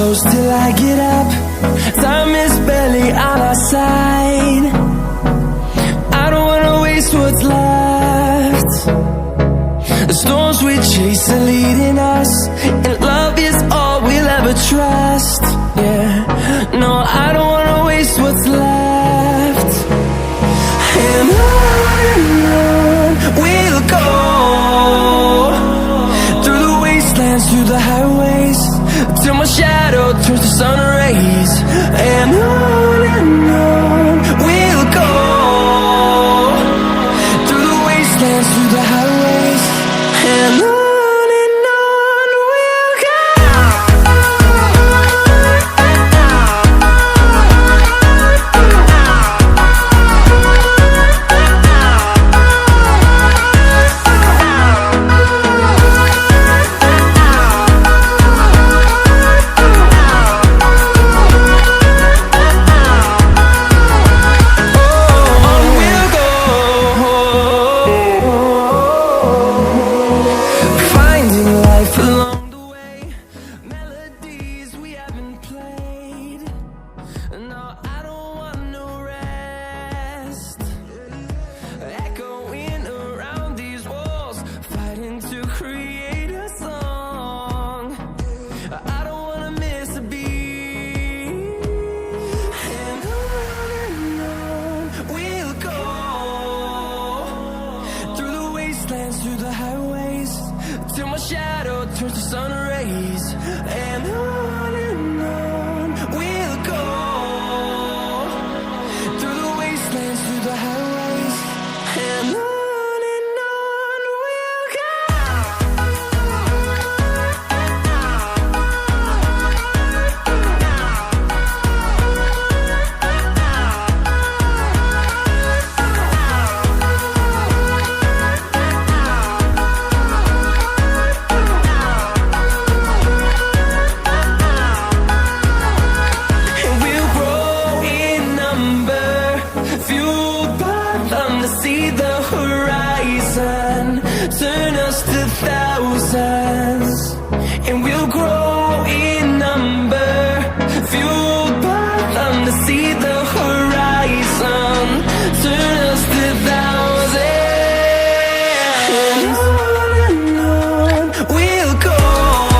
close till I get up. Time is barely on our side. I don't wanna waste what's left. The storms we chase are leading us, and love is all we'll ever trust. Yeah, no, I don't wanna waste what's left. And on we'll go, through the wastelands, through the highways, till my shadow turns to sun rays. And on we'll go, through the wastelands, through the highways, and on we'll go. Along the way, melodies we haven't played. No,